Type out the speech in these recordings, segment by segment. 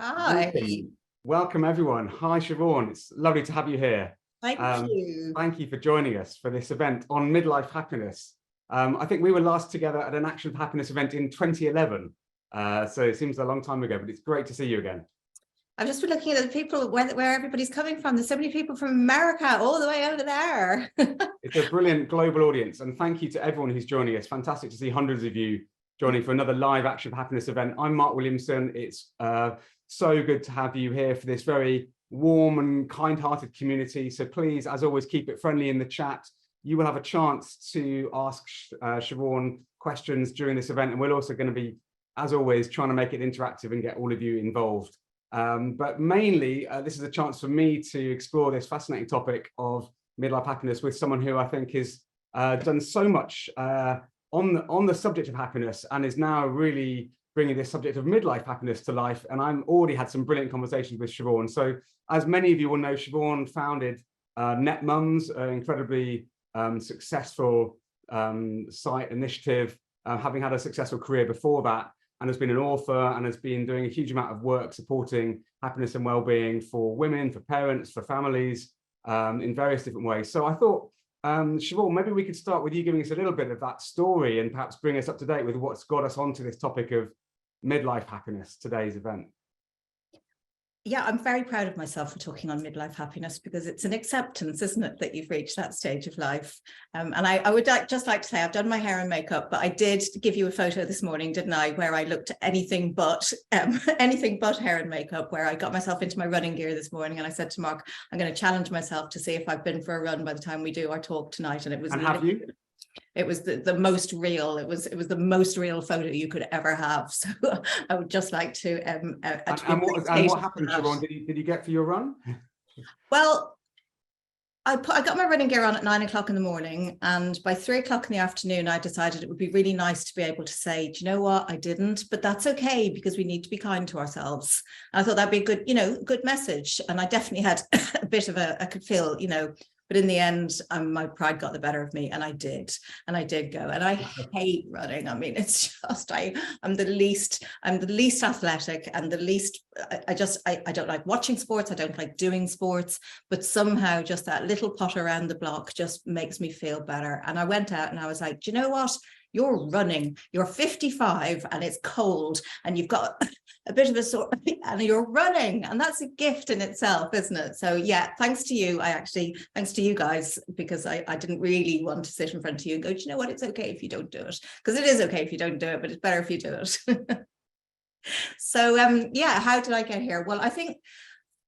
Hi. Welcome everyone. Hi Siobhan, it's lovely to have you here. Thank you. Thank you for joining us for this event on midlife happiness. I think we were last together at an Action of Happiness event in 2011. So it seems a long time ago, but it's great to see you again. I've just been looking at the people where everybody's coming from. There's so many people from America all the way over there. It's a brilliant global audience, and thank you to everyone who's joining us. Fantastic to see hundreds of you joining for another live Action of Happiness event. I'm Mark Williamson. It's so good to have you here for this very warm and kind-hearted community. So please, as always, keep it friendly in the chat. You will have a chance to ask Siobhan questions during this event, and we're also going to be, as always, trying to make it interactive and get all of you involved. But mainly, this is a chance for me to explore this fascinating topic of midlife happiness with someone who I think has done so much on the subject of happiness and is now really bringing this subject of midlife happiness to life. And I'm already had some brilliant conversations with Siobhan. So as many of you will know, Siobhan founded Netmums, an incredibly successful site initiative, having had a successful career before that, and has been an author and has been doing a huge amount of work supporting happiness and well-being for women, for parents, for families in various different ways. So I thought, Siobhan, maybe we could start with you giving us a little bit of that story and perhaps bring us up to date with what's got us onto this topic of midlife happiness, today's event. Yeah, I'm very proud of myself for talking on midlife happiness because it's an acceptance, isn't it, that you've reached that stage of life. And I would just like to say I've done my hair and makeup, but I did give you a photo this morning, didn't I, where I looked anything but hair and makeup, where I got myself into my running gear this morning. And I said to Mark, I'm going to challenge myself to see if I've been for a run by the time we do our talk tonight. And it was. And have you? It was the most real. It was the most real photo you could ever have. So I would just like to. And what happened, Siobhan? Did you get for your run? Well, I got my running gear on at 9 o'clock in the morning, and by 3 o'clock in the afternoon, I decided it would be really nice to be able to say, do you know what, I didn't, but that's okay because we need to be kind to ourselves. And I thought that'd be a good, good message. And I definitely had a bit of I could feel, but in the end, my pride got the better of me, and I did go. And I hate running. I mean, it's just I'm the least athletic, and the least. I don't like watching sports. I don't like doing sports. But somehow, just that little pot around the block just makes me feel better. And I went out and I was like, do you know what? You're running. You're 55, and it's cold, and you've got a bit of a sore, and you're running, and that's a gift in itself, isn't it? So yeah, thanks to you. Thanks to you guys, because I didn't really want to sit in front of you and go, do you know what? It's okay if you don't do it, because it is okay if you don't do it, but it's better if you do it. So yeah, how did I get here? Well, I think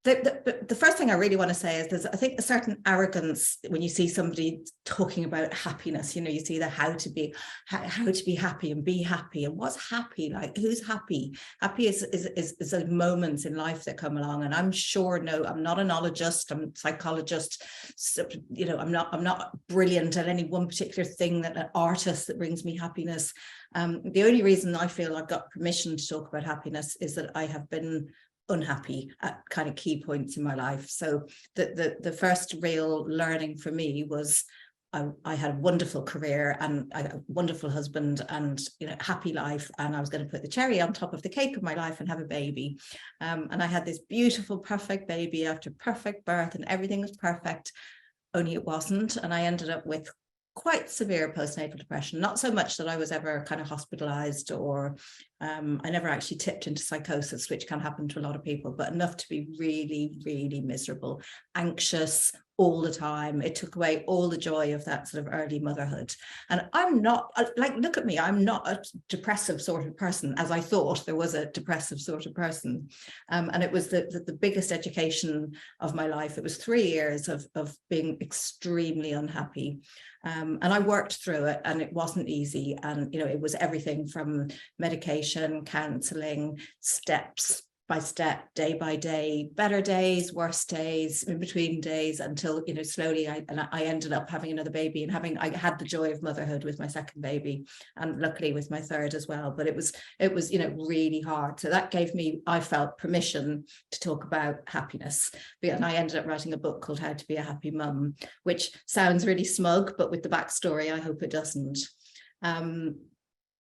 the first thing I really want to say is there's, I think, a certain arrogance when you see somebody talking about happiness. You see the how to be happy and be happy, and what's happy, like who's happy. Happy is those moments in life that come along. And I'm sure, no, I'm not an ologist, I'm a psychologist, so, I'm not brilliant at any one particular thing, that an artist that brings me happiness. The only reason I feel I've got permission to talk about happiness is that I have been unhappy at kind of key points in my life. So the first real learning for me was I had a wonderful career and a wonderful husband and happy life, and I was going to put the cherry on top of the cake of my life and have a baby, and I had this beautiful perfect baby after perfect birth, and everything was perfect, only it wasn't. And I ended up with quite severe postnatal depression, not so much that I was ever kind of hospitalized, or I never actually tipped into psychosis, which can happen to a lot of people, but enough to be really, really miserable, anxious all the time. It took away all the joy of that sort of early motherhood. And I'm not, like, look at me, I'm not a depressive sort of person, as I thought there was a depressive sort of person. And it was the biggest education of my life. It was 3 years of being extremely unhappy. And I worked through it, and it wasn't easy. And, it was everything from medication, counseling, steps by step, day by day, better days, worse days, in between days, until slowly I ended up having another baby, and I had the joy of motherhood with my second baby, and luckily with my third as well. But it was really hard. So that gave me, I felt, permission to talk about happiness. And I ended up writing a book called How to Be a Happy Mum, which sounds really smug, but with the backstory, I hope it doesn't.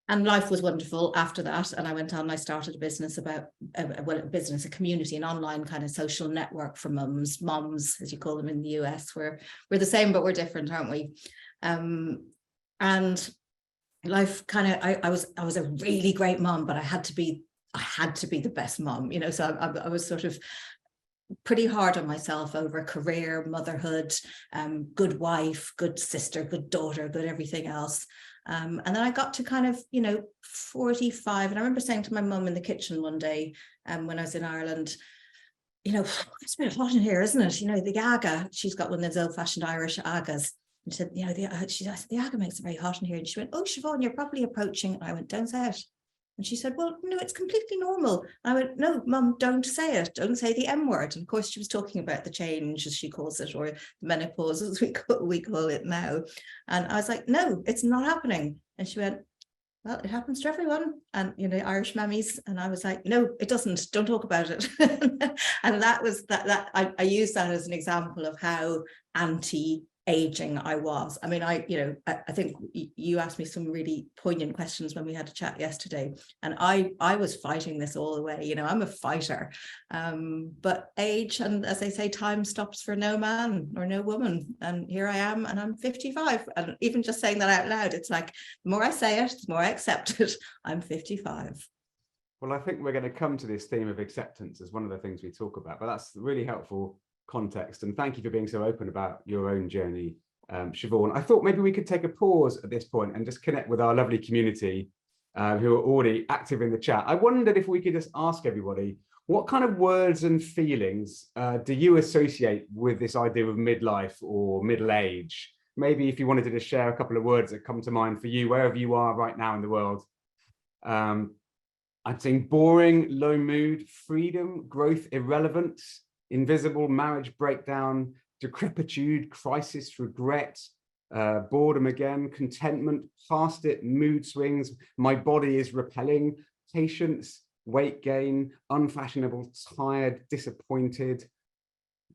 And life was wonderful after that. And I went on and I started a business about, a community, an online kind of social network for mums, as you call them in the US. We're the same, but we're different, aren't we? And life kind of, I was a really great mum, but I had to be the best mum, you know, so I was sort of pretty hard on myself over career, motherhood, good wife, good sister, good daughter, good everything else. And then I got to kind of, 45. And I remember saying to my mum in the kitchen one day, when I was in Ireland, it's a bit hot in here, isn't it? The Aga, she's got one of those old fashioned Irish Agas. And she said, I said, the Aga makes it very hot in here. And she went, oh, Siobhan, you're probably approaching. And I went, don't say it. And she said, well, no, it's completely normal. And I went, no, Mum, don't say it. Don't say the M word. And of course, she was talking about the change, as she calls it, or the menopause, as we call it now. And I was like, no, it's not happening. And she went, well, it happens to everyone. And, Irish mammies. And I was like, no, it doesn't. Don't talk about it. And that was that I used that as an example of how anti-aging I was. I mean, I think you asked me some really poignant questions when we had a chat yesterday, and I was fighting this all the way. I'm a fighter, but age, and as they say, time stops for no man or no woman, and here I am, and I'm 55, and even just saying that out loud, it's like the more I say it, the more I accept it. I'm 55. Well, I think we're going to come to this theme of acceptance as one of the things we talk about, but that's really helpful context, and thank you for being so open about your own journey, Siobhan. I thought maybe we could take a pause at this point and just connect with our lovely community who are already active in the chat. I wondered if we could just ask everybody, what kind of words and feelings do you associate with this idea of midlife or middle age? Maybe if you wanted to just share a couple of words that come to mind for you, wherever you are right now in the world. I'm saying boring, low mood, freedom, growth, irrelevance, invisible, marriage breakdown, decrepitude, crisis, regret, boredom again, contentment, past it, mood swings, my body is repelling, patience, weight gain, unfashionable, tired, disappointed,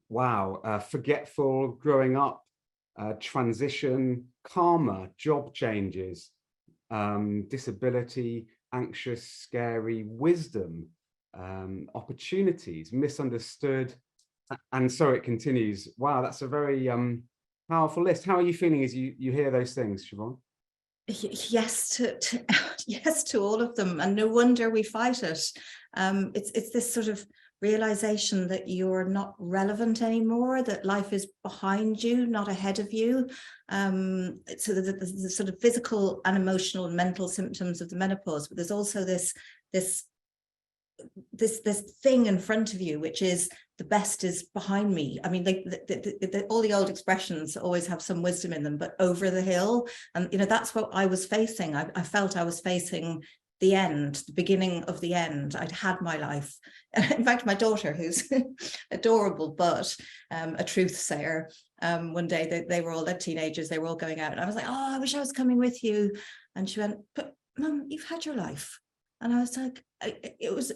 wow, forgetful, growing up, transition, karma, job changes, disability, anxious, scary, wisdom, opportunities, misunderstood, and so it continues. Wow, that's a very powerful list. How are you feeling as you hear those things, Siobhan? Yes to yes to all of them, and no wonder we fight it. It's this sort of realization that you're not relevant anymore, that life is behind you, not ahead of you. So the sort of physical and emotional and mental symptoms of the menopause, but there's also this thing in front of you, which is the best is behind me. I mean, all the old expressions always have some wisdom in them, but over the hill. And, that's what I was facing. I felt I was facing the end, the beginning of the end. I'd had my life. In fact, my daughter, who's adorable, but a truth sayer, one day they were all, they're teenagers, they were all going out. And I was like, oh, I wish I was coming with you. And she went, but Mum, you've had your life. And I was like, it was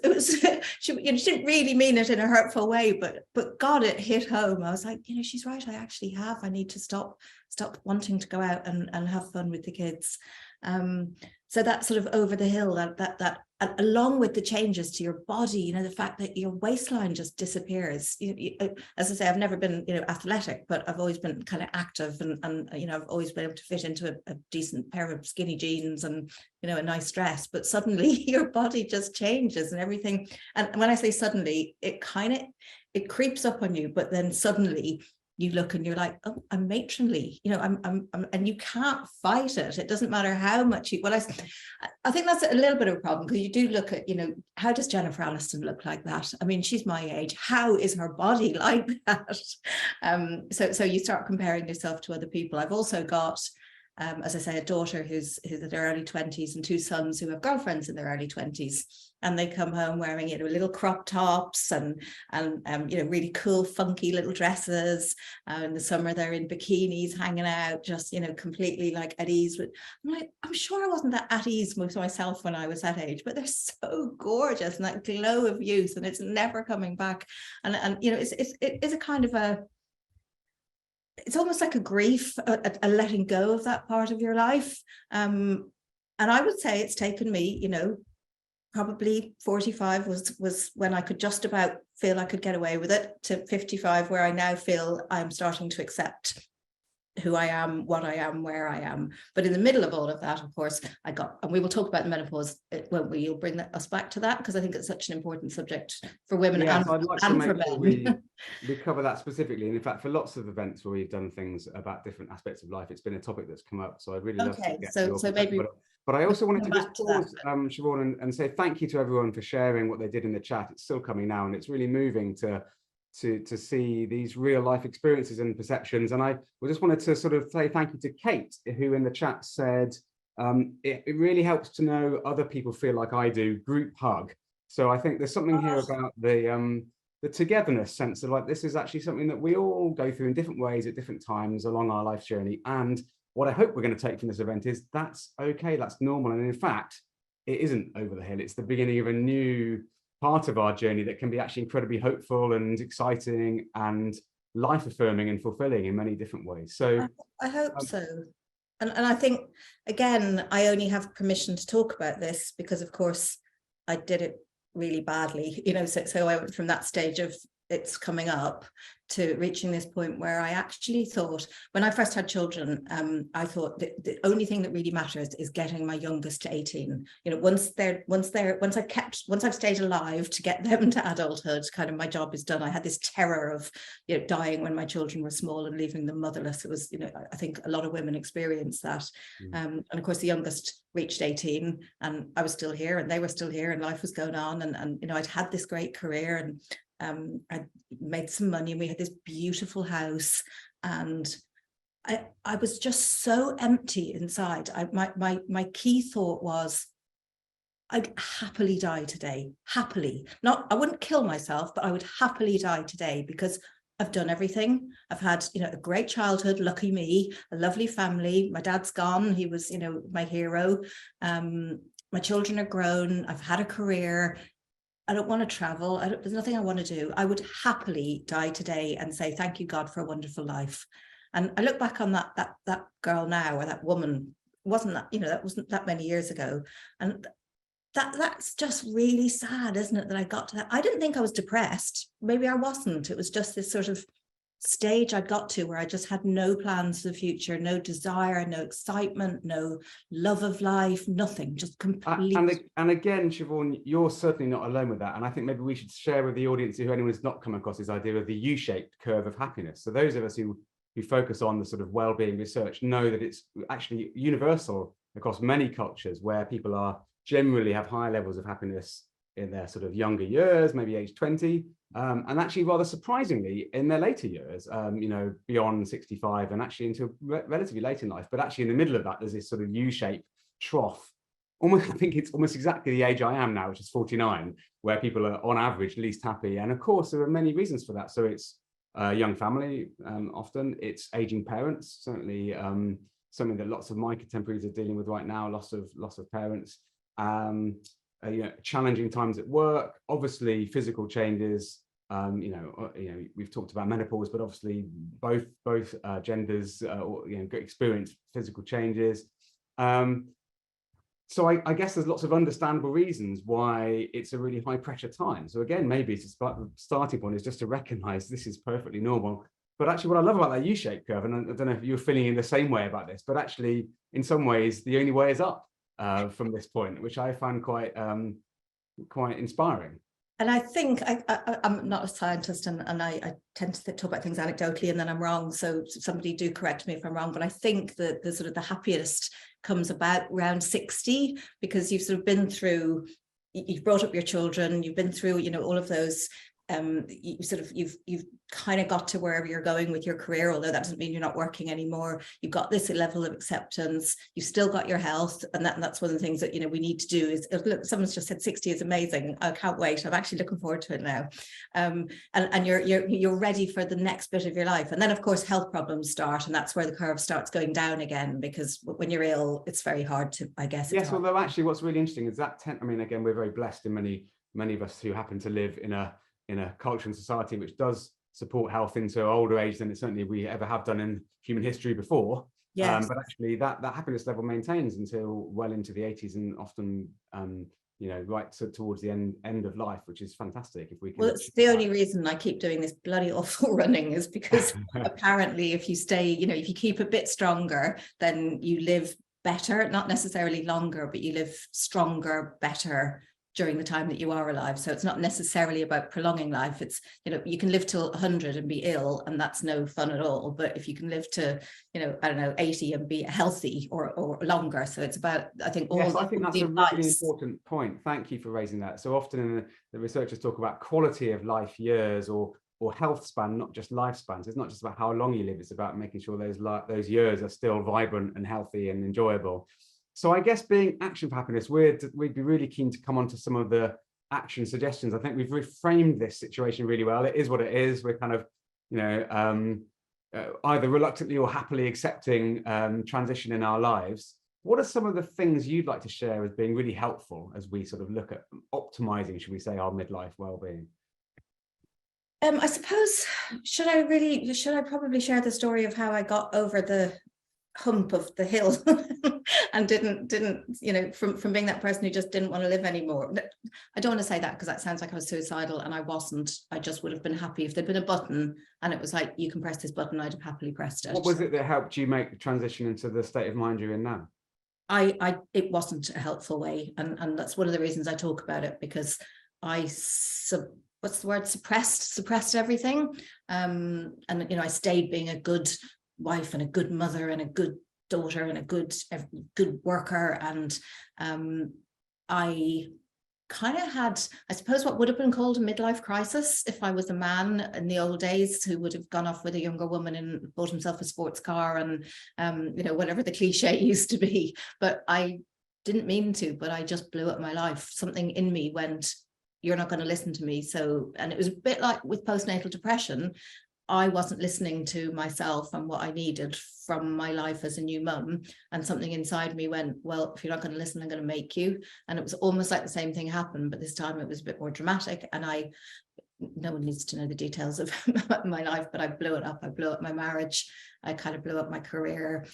she didn't really mean it in a hurtful way, but God, it hit home. I was like, she's right. I actually have. I need to stop wanting to go out and have fun with the kids. So that sort of over the hill, that along with the changes to your body, the fact that your waistline just disappears. As I say, I've never been, athletic, but I've always been kind of active, and I've always been able to fit into a decent pair of skinny jeans and, a nice dress. But suddenly your body just changes and everything. And when I say suddenly, it creeps up on you, but then suddenly you look and you're like, oh, I'm matronly, I'm and you can't fight it. It doesn't matter how much I think that's a little bit of a problem, because you do look at, how does Jennifer Aniston look like that? I mean, she's my age. How is her body like that? So you start comparing yourself to other people. I've also got, as I say, a daughter who's in their early 20s and two sons who have girlfriends in their early 20s. And they come home wearing, little crop tops and really cool, funky little dresses. In the summer, they're in bikinis, hanging out, just, completely like at ease. I'm sure I wasn't that at ease with myself when I was that age, but they're so gorgeous, and that glow of youth, and it's never coming back. And it is a kind of it's almost like a grief, a letting go of that part of your life. And I would say it's taken me, you know, probably 45 was when I could just about feel I could get away with it, to 55, where I now feel I'm starting to accept who I am, what I am, where I am. But in the middle of all of that, of course, and we will talk about the menopause, won't we? You'll bring us back to that, because I think it's such an important subject for women Yes, and, I'd like and to for make sure men. we cover that specifically. And in fact, for lots of events where we've done things about different aspects of life, it's been a topic that's come up. So I'd really love to get your perspective. Maybe but I also wanted to just to pause, Siobhan, and say thank you to everyone for sharing what they did in the chat. It's still coming now, and it's really moving to see these real life experiences and perceptions. And I just wanted to sort of say thank you to Kate, who in the chat said, it really helps to know other people feel like I do, group hug. So I think there's something here about the togetherness sense of like, this is actually something that we all go through in different ways at different times along our life journey. And what I hope we're going to take from this event is that's okay, that's normal. And in fact, it isn't over the hill. It's the beginning of a new part of our journey that can be actually incredibly hopeful and exciting and life affirming and fulfilling in many different ways. So I hope so. And I think, again, I only have permission to talk about this because, of course, I did it really badly, you know, so I went from that stage of it's coming up to reaching this point where I actually thought, when I first had children, I thought that the only thing that really matters is getting my youngest to 18. You know, once I've stayed alive to get them to adulthood, kind of my job is done. I had this terror of, you know, dying when my children were small and leaving them motherless. It was, you know, I think a lot of women experience that. And of course, the youngest reached 18 and I was still here and they were still here and life was going on. And you know, I'd had this great career and I made some money and we had this beautiful house, and I was just so empty inside. My key thought was, I'd happily die today. Happily. Not, I wouldn't kill myself, but I would happily die today because I've done everything. I've had, you know, a great childhood, lucky me, a lovely family. My dad's gone. He was, you know, my hero. My children are grown. I've had a career. I don't want to travel. There's nothing I want to do. I would happily die today and say, thank you, God, for a wonderful life. And I look back on that girl now, or that woman, wasn't that, you know, that wasn't that many years ago. And that's just really sad, isn't it? That I got to that. I didn't think I was depressed. Maybe I wasn't. It was just this sort of stage I got to where I just had no plans for the future, no desire, no excitement, no love of life, nothing, just completely. And again, Siobhan, you're certainly not alone with that. And I think maybe we should share with the audience, who anyone's not come across this idea of the U-shaped curve of happiness. So those of us who focus on the sort of well-being research know that it's actually universal across many cultures, where people are generally have higher levels of happiness in their sort of younger years, maybe age 20, and actually rather surprisingly in their later years, you know, beyond 65 and actually into relatively late in life. But actually in the middle of that, there's this sort of U-shaped trough. Almost, I think it's almost exactly the age I am now, which is 49, where people are on average least happy. And of course, there are many reasons for that. So it's a young family, often it's aging parents, certainly something that lots of my contemporaries are dealing with right now, loss of parents. You know, challenging times at work, obviously physical changes. You know, we've talked about menopause, but obviously both genders, you know, experience physical changes. So I guess there's lots of understandable reasons why it's a really high pressure time. So again, maybe it's the starting point is just to recognize this is perfectly normal. But actually what I love about that U-shaped curve, and I don't know if you're feeling in the same way about this, but actually in some ways the only way is up from this point, which I find quite inspiring. And I think I'm not a scientist, and I tend to talk about things anecdotally, and then I'm wrong. So somebody do correct me if I'm wrong. But I think that the sort of the happiest comes about around 60, because you've sort of been through, you've brought up your children, you've been through, you know, all of those. You've kind of got to wherever you're going with your career, although that doesn't mean you're not working anymore. You've got this level of acceptance, you've still got your health, and that's one of the things that, you know, we need to do is, look, someone's just said 60 is amazing. I can't wait. I'm actually looking forward to it now. And you're ready for the next bit of your life. And then of course health problems start, and that's where the curve starts going down again, because when you're ill, it's very hard to, I guess. Yes, although actually what's really interesting is that I mean, again, we're very blessed in many of us who happen to live in a culture and society which does support health into older age than certainly we ever have done in human history before. Yes. But actually that happiness level maintains until well into the 80s, and often right towards the end of life, which is fantastic if we can. Well, it's the only reason I keep doing this bloody awful running is because apparently if you stay, if you keep a bit stronger, then you live better, not necessarily longer, but you live stronger, better during the time that you are alive. So it's not necessarily about prolonging life. It's, you can live till 100 and be ill, and that's no fun at all. But if you can live to, 80 and be healthy or longer. So it's about, I think, all. Yes, I think that's a really important point. Thank you for raising that. So often in the researchers talk about quality of life years or health span, not just lifespans. It's not just about how long you live. It's about making sure those years are still vibrant and healthy and enjoyable. So I guess being Action for Happiness, we'd be really keen to come on to some of the action suggestions. I think we've reframed this situation really well. It is what it is. We're kind of, either reluctantly or happily accepting transition in our lives. What are some of the things you'd like to share as being really helpful as we sort of look at optimizing, should we say, our midlife well-being? I suppose, should I probably share the story of how I got over the hump of the hill and didn't from being that person who just didn't want to live anymore. I don't want to say that because that sounds like I was suicidal, and I wasn't. I just would have been happy if there'd been a button and it was like, you can press this button, I'd have happily pressed it. What was it that helped you make the transition into the state of mind you're in now? It wasn't a helpful way, and that's one of the reasons I talk about it, because I suppressed everything, and I stayed being a good wife and a good mother and a good daughter and a good worker, and I kind of had, I suppose, what would have been called a midlife crisis if I was a man in the old days who would have gone off with a younger woman and bought himself a sports car and whatever the cliche used to be. But I didn't mean to, but I just blew up my life. Something in me went, you're not going to listen to me. So, and it was a bit like with postnatal depression. I wasn't listening to myself and what I needed from my life as a new mum, and something inside me went, well, if you're not going to listen, I'm going to make you. And it was almost like the same thing happened, but this time it was a bit more dramatic. And no one needs to know the details of my life, but I blew it up. I blew up my marriage. I kind of blew up my career.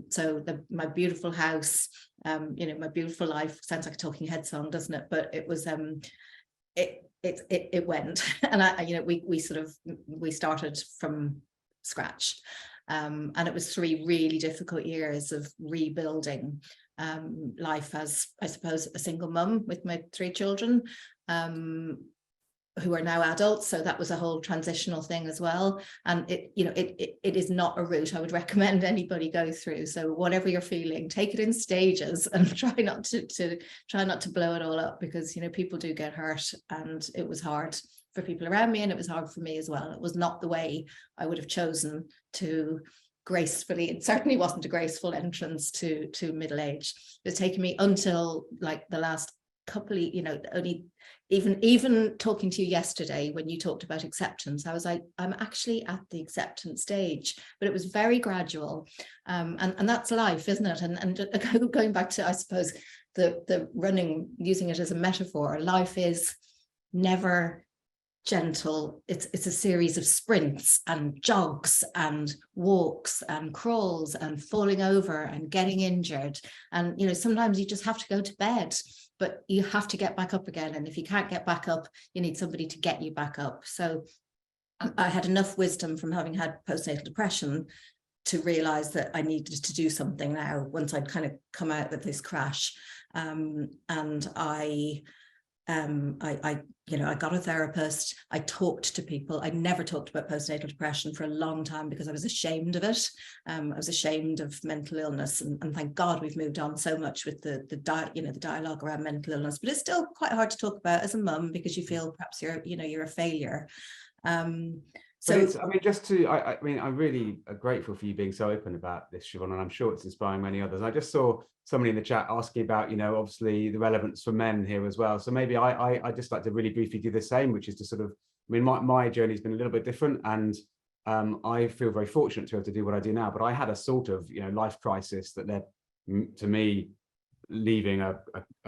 So my beautiful house, my beautiful life, sounds like a Talking Head song, doesn't it? But it was, it went, and we started from scratch, and it was 3 really difficult years of rebuilding life as, I suppose, a single mum with my 3 children, who are now adults. So that was a whole transitional thing as well. And it is not a route I would recommend anybody go through. So whatever you're feeling, take it in stages and try not to blow it all up, because people do get hurt, and it was hard for people around me, and it was hard for me as well. It was not the way I would have chosen to gracefully, it certainly wasn't a graceful entrance to middle age. It's taken me until like the last couple of, only even talking to you yesterday when you talked about acceptance, I was like, I'm actually at the acceptance stage, but it was very gradual, and that's life, isn't it? And going back to, I suppose, the running, using it as a metaphor, life is never gentle. It's a series of sprints and jogs and walks and crawls and falling over and getting injured, and sometimes you just have to go to bed, but you have to get back up again. And if you can't get back up, you need somebody to get you back up. So I had enough wisdom from having had postnatal depression to realize that I needed to do something now once I'd kind of come out of this crash. And I got a therapist. I talked to people. I never talked about postnatal depression for a long time because I was ashamed of it. I was ashamed of mental illness, and thank God we've moved on so much with the dialogue around mental illness. But it's still quite hard to talk about as a mum, because you feel perhaps you're a failure. So but it's, I'm really grateful for you being so open about this, Siobhan, and I'm sure it's inspiring many others. I just saw somebody in the chat asking about, obviously the relevance for men here as well. So maybe I just like to really briefly do the same, which is to sort of, my journey has been a little bit different, and I feel very fortunate to be able to do what I do now. But I had a sort of, life crisis that led to me leaving a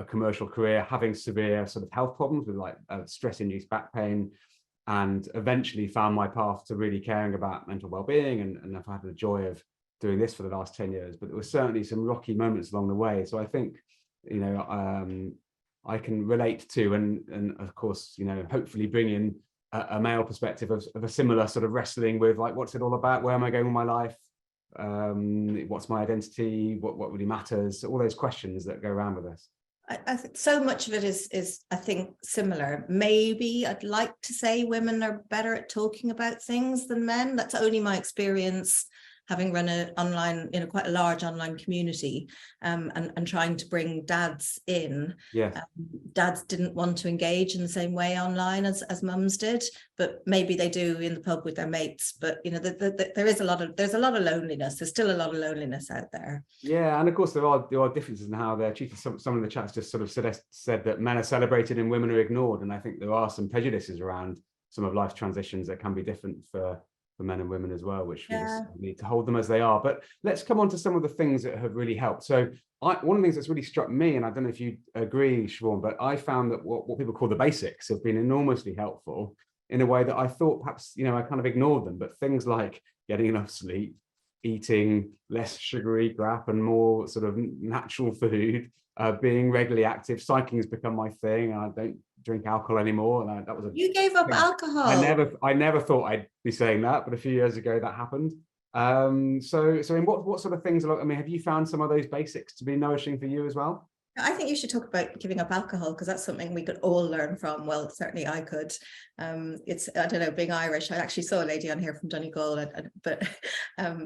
commercial career, having severe sort of health problems with like stress-induced back pain, and eventually found my path to really caring about mental well-being, and I've had the joy of doing this for the last 10 years, but there were certainly some rocky moments along the way. So I think, you know, I can relate to, and of course, you know, hopefully bring in a male perspective of a similar sort of wrestling with, like, what's it all about? Where am I going with my life? What's my identity? What really matters? All those questions that go around with us. I think so much of it is I think similar. Maybe I'd like to say women are better at talking about things than men. That's only my experience, having run an online, you know, quite a large online community, and trying to bring dads in. Yes. Dads didn't want to engage in the same way online as mums did, but maybe they do in the pub with their mates. But you know, there's a lot of loneliness. There's still a lot of loneliness out there. Yeah, and of course there are differences in how they're treated. Some of the chats just sort of said that men are celebrated and women are ignored, and I think there are some prejudices around some of life's transitions that can be different for men and women as well, which we just need to hold them as they are. But let's come on to some of the things that have really helped. So one of the things that's really struck me, and I don't know if you agree, Siobhan, but I found that what people call the basics have been enormously helpful in a way that I thought perhaps, you know, I kind of ignored them. But things like getting enough sleep, eating less sugary crap and more sort of natural food, being regularly active, cycling has become my thing, and I don't drink alcohol anymore. And that was You gave up alcohol. I never thought I'd be saying that, but a few years ago that happened. So in what sort of things, I mean, have you found some of those basics to be nourishing for you as well? I think you should talk about giving up alcohol, because that's something we could all learn from. Well, certainly I could. It's, I don't know, being Irish. I actually saw a lady on here from Donegal, but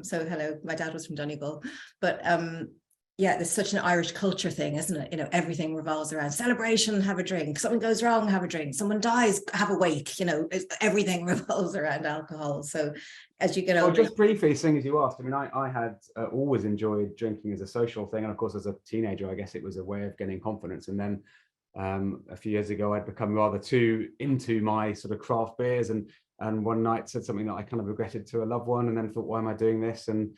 so hello, my dad was from Donegal, but yeah, there's such an Irish culture thing, isn't it? You know, everything revolves around celebration, have a drink. Something goes wrong, have a drink. Someone dies, have a wake. You know, everything revolves around alcohol. So as you get older. Well, just briefly, seeing as you asked, I mean, I had always enjoyed drinking as a social thing. And of course, as a teenager, I guess it was a way of getting confidence. And then a few years ago, I'd become rather too into my sort of craft beers. And one night said something that I kind of regretted to a loved one, and then thought, why am I doing this? And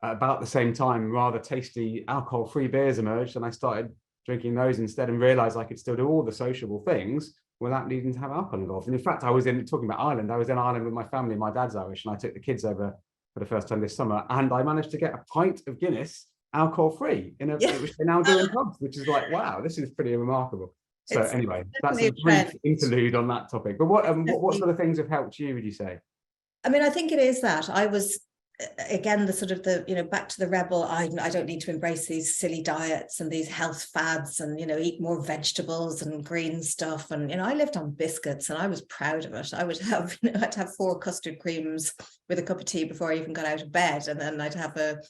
about the same time, rather tasty alcohol-free beers emerged, and I started drinking those instead, and realized I could still do all the sociable things without needing to have alcohol involved. And in fact, talking about Ireland, I was in Ireland with my family. My dad's Irish, and I took the kids over for the first time this summer, and I managed to get a pint of Guinness alcohol-free which they now do in pubs, which is like, wow, this is pretty remarkable. So anyway, that's a brief interlude on that topic. But what sort of things have helped you, would you say? I mean, I think it is that I was, again, the sort of the, you know, back to the rebel. I don't need to embrace these silly diets and these health fads, and, you know, eat more vegetables and green stuff. And, you know, I lived on biscuits, and I was proud of it. I would have, you know, I'd have 4 custard creams with a cup of tea before I even got out of bed, and then I'd have a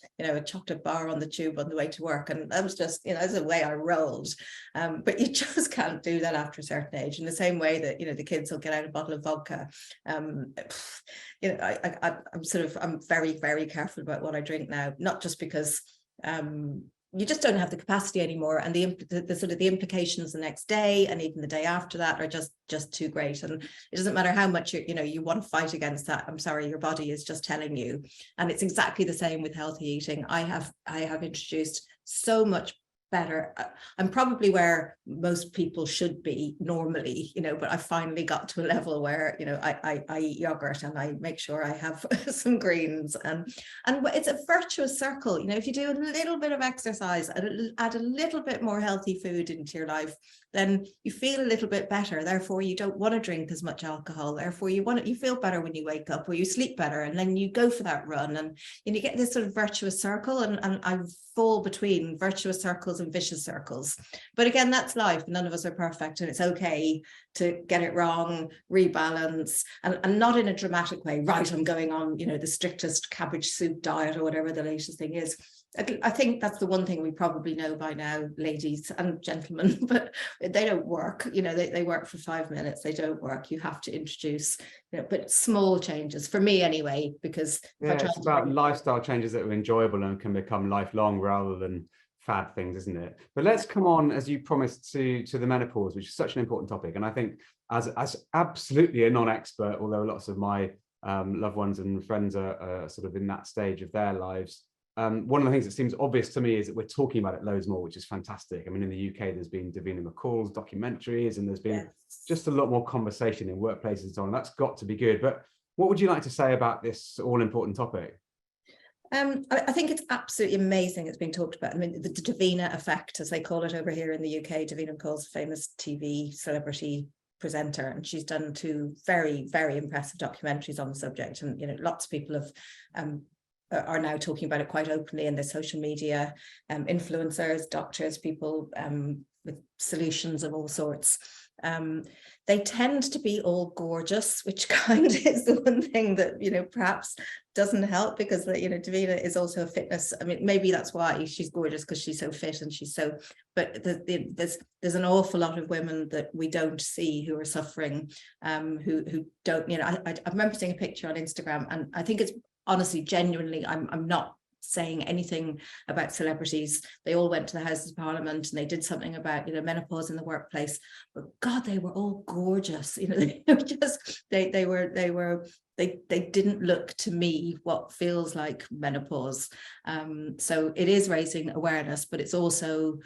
chocolate bar on the tube on the way to work. And that was just, you know, that's the way I rolled. But you just can't do that after a certain age, in the same way that, you know, the kids will get out a bottle of vodka. You know, I'm very, very careful about what I drink now, not just because you just don't have the capacity anymore, and the sort of the implications the next day and even the day after that are just too great. And it doesn't matter how much you want to fight against that. I'm sorry, your body is just telling you. And it's exactly the same with healthy eating. I have introduced so much better. I'm probably where most people should be normally, you know, but I finally got to a level where, you know, I eat yogurt, and I make sure I have some greens, and it's a virtuous circle. You know, if you do a little bit of exercise, add a little bit more healthy food into your life, then you feel a little bit better. Therefore, you don't want to drink as much alcohol. Therefore, you feel better when you wake up, or you sleep better, and then you go for that run, and you get this sort of virtuous circle. And I fall between virtuous circles and vicious circles. But again, that's life. None of us are perfect, and it's okay to get it wrong, rebalance, and not in a dramatic way. Right, I'm going on, you know, the strictest cabbage soup diet or whatever the latest thing is. I think that's the one thing we probably know by now, ladies and gentlemen, but they don't work. You know, they work for 5 minutes. They don't work. You have to introduce, you know, but small changes, for me anyway, because it's about lifestyle changes that are enjoyable and can become lifelong rather than fad things, isn't it? But let's come on, as you promised, to the menopause, which is such an important topic. And I think as absolutely a non-expert, although lots of my loved ones and friends are sort of in that stage of their lives, one of the things that seems obvious to me is that we're talking about it loads more, which is fantastic. I mean, in the UK, there's been Davina McCall's documentaries, and there's been just a lot more conversation in workplaces and so on. That's got to be good. But what would you like to say about this all-important topic? I think it's absolutely amazing it's being talked about. I mean, the Davina effect, as they call it over here in the UK. Davina Cole's famous TV celebrity presenter, and she's done 2 very, very impressive documentaries on the subject. And, you know, lots of people have are now talking about it quite openly in their social media, influencers, doctors, people with solutions of all sorts. They tend to be all gorgeous, which kind of is the one thing that, you know, perhaps doesn't help, because, you know, Davina is also a fitness. I mean, maybe that's why she's gorgeous, because she's so fit and she's so, but there's an awful lot of women that we don't see who are suffering, who don't, you know, I remember seeing a picture on Instagram, and I think it's honestly, genuinely, I'm not saying anything about celebrities. They all went to the Houses of Parliament and they did something about, you know, menopause in the workplace, but God, they were all gorgeous. You know, they were just, they didn't look to me what feels like menopause. So it is raising awareness, but it's also,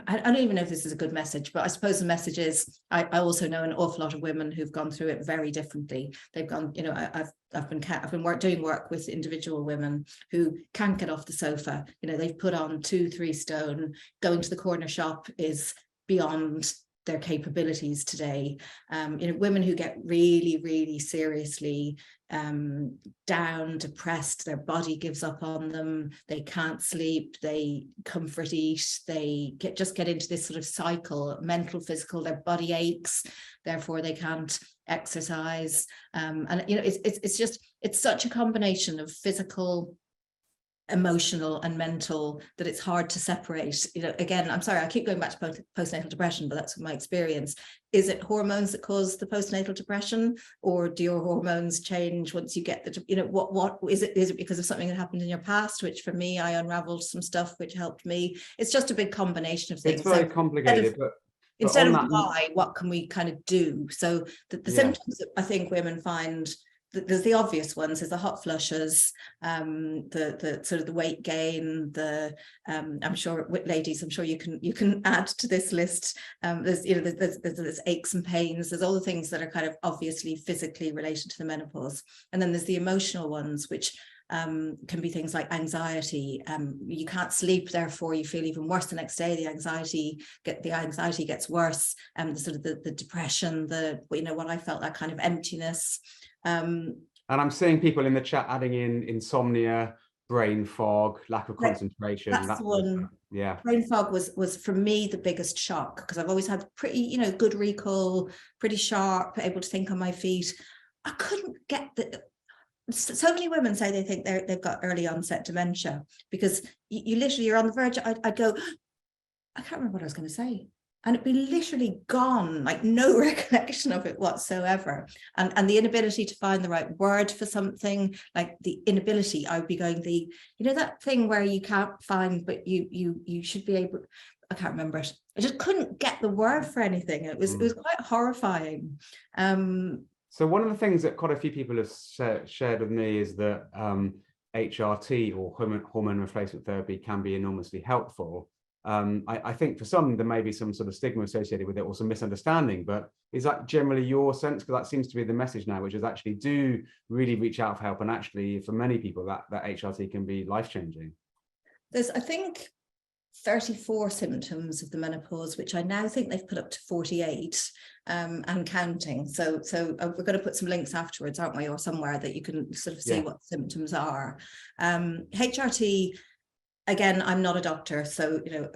I don't even know if this is a good message, but I suppose the message is, I also know an awful lot of women who've gone through it very differently. They've gone, you know, I've been doing work with individual women who can't get off the sofa. You know, they've put on 2-3 stone. Going to the corner shop is beyond their capabilities today. You know, women who get really, really seriously down, depressed, their body gives up on them, they can't sleep, they comfort eat, they just get into this sort of cycle, mental, physical, their body aches, therefore they can't exercise. And, you know, it's such a combination of physical, emotional and mental that it's hard to separate. You know, again, I'm sorry, I keep going back to postnatal depression, but that's my experience. Is it hormones that cause the postnatal depression, or do your hormones change once you get the, you know, what is it? Is it because of something that happened in your past, which for me, I unraveled some stuff which helped me? It's just a big combination of things. It's very complicated, but instead of why, what can we kind of do? So the symptoms that I think women find, there's the obvious ones, there's the hot flushes, the sort of the weight gain, the I'm sure, ladies, I'm sure you can add to this list. There's, you know, there's aches and pains, there's all the things that are kind of obviously physically related to the menopause. And then there's the emotional ones, which can be things like anxiety. You can't sleep, therefore you feel even worse the next day. The anxiety gets worse. The sort of the depression, you know, what I felt, that kind of emptiness. And I'm seeing people in the chat adding in insomnia, brain fog, lack of concentration. That's one. Yeah. Brain fog was for me the biggest shock, because I've always had pretty, you know, good recall, pretty sharp, able to think on my feet. I couldn't get so many women say they think they've got early onset dementia, because you literally, you're on the verge. I'd go, I can't remember what I was going to say. And it'd be literally gone, like no recollection of it whatsoever. And the inability to find the right word for something, like the inability, I would be going, you know, that thing where you can't find, but you should be able, I can't remember it. I just couldn't get the word for anything. It was quite horrifying. So one of the things that quite a few people have shared with me is that HRT, or hormone replacement therapy, can be enormously helpful. I think for some there may be some sort of stigma associated with it, or some misunderstanding, but is that generally your sense? Because that seems to be the message now, which is actually do really reach out for help, and actually for many people that HRT can be life-changing. There's, I think, 34 symptoms of the menopause, which I now think they've put up to 48 and counting. So we're going to put some links afterwards, aren't we, or somewhere that you can sort of see what the symptoms are. HRT, again, I'm not a doctor, so, you know,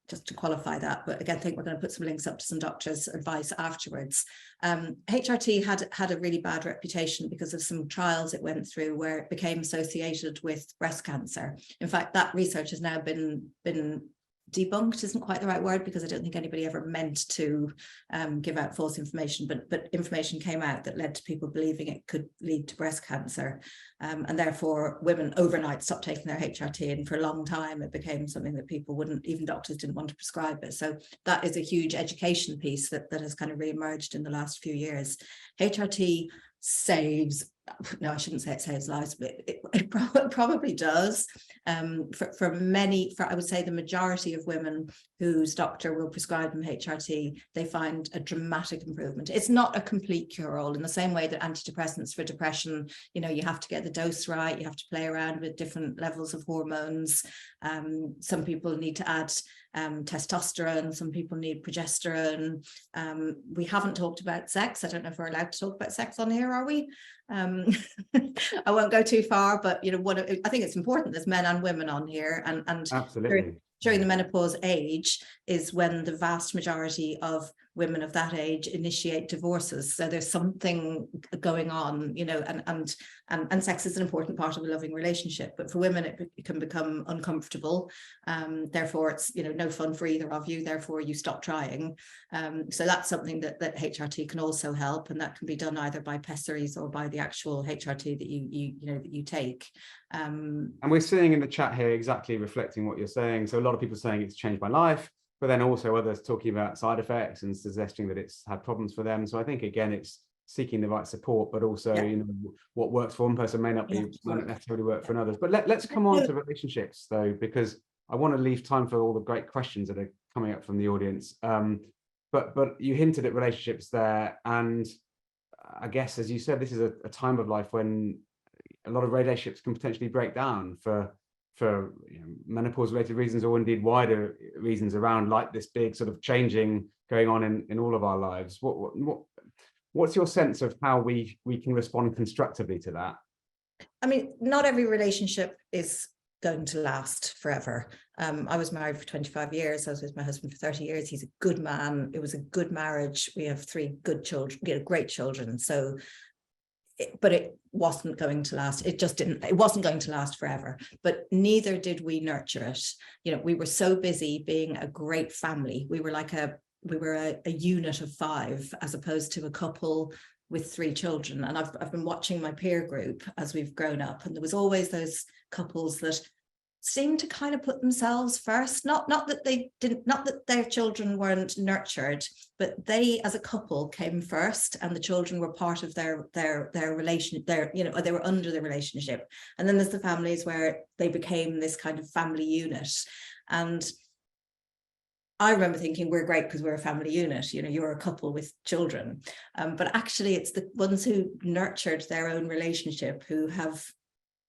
just to qualify that, but again, I think we're going to put some links up to some doctors' advice afterwards. HRT had a really bad reputation because of some trials it went through where it became associated with breast cancer. In fact, that research has now been debunked, isn't quite the right word, because I don't think anybody ever meant to give out false information, but information came out that led to people believing it could lead to breast cancer, and therefore women overnight stopped taking their HRT, and for a long time it became something that people wouldn't, even doctors didn't want to prescribe it. So that is a huge education piece that has kind of re-emerged in the last few years. HRT saves no, I shouldn't say it saves lives, but it probably does. For I would say the majority of women whose doctor will prescribe them HRT, they find a dramatic improvement. It's not a complete cure-all, in the same way that antidepressants for depression, you know, you have to get the dose right, you have to play around with different levels of hormones. Some people need to add testosterone, some people need progesterone. We haven't talked about sex. I don't know if we're allowed to talk about sex on here, are we? I won't go too far, but you know, I think it's important there's men and women on here, and Absolutely. during the menopause age is when the vast majority of women of that age initiate divorces. So there's something going on, you know, and sex is an important part of a loving relationship, but for women it can become uncomfortable. Therefore it's, you know, no fun for either of you, therefore you stop trying. So that's something that HRT can also help, and that can be done either by pessaries or by the actual HRT that you take. And we're seeing in the chat here exactly reflecting what you're saying. So a lot of people saying it's changed my life, but then also others talking about side effects and suggesting that it's had problems for them. So I think, again, it's seeking the right support, but also, you know, what works for one person may not necessarily work for others. But let's come on to relationships, though, because I want to leave time for all the great questions that are coming up from the audience. But you hinted at relationships there, and I guess, as you said, this is a time of life when a lot of relationships can potentially break down for menopause related reasons, or indeed wider reasons around, like this big sort of changing going on in all of our lives. What's your sense of how we can respond constructively to that? I mean, not every relationship is going to last forever. I was married for 25 years. I was with my husband for 30 years. He's a good man. It was a good marriage. We have 3 good children, great children. So but it wasn't going to last. It wasn't going to last forever, but neither did we nurture it. You know, we were so busy being a great family. We were like a unit of 5, as opposed to a couple with 3 children. And I've been watching my peer group as we've grown up, and there was always those couples that seemed to kind of put themselves first, not that their children weren't nurtured, but they as a couple came first, and the children were part of their relation, they were under the relationship. And then there's the families where they became this kind of family unit. And I remember thinking, we're great because we're a family unit, you know, you're a couple with children. But actually it's the ones who nurtured their own relationship who have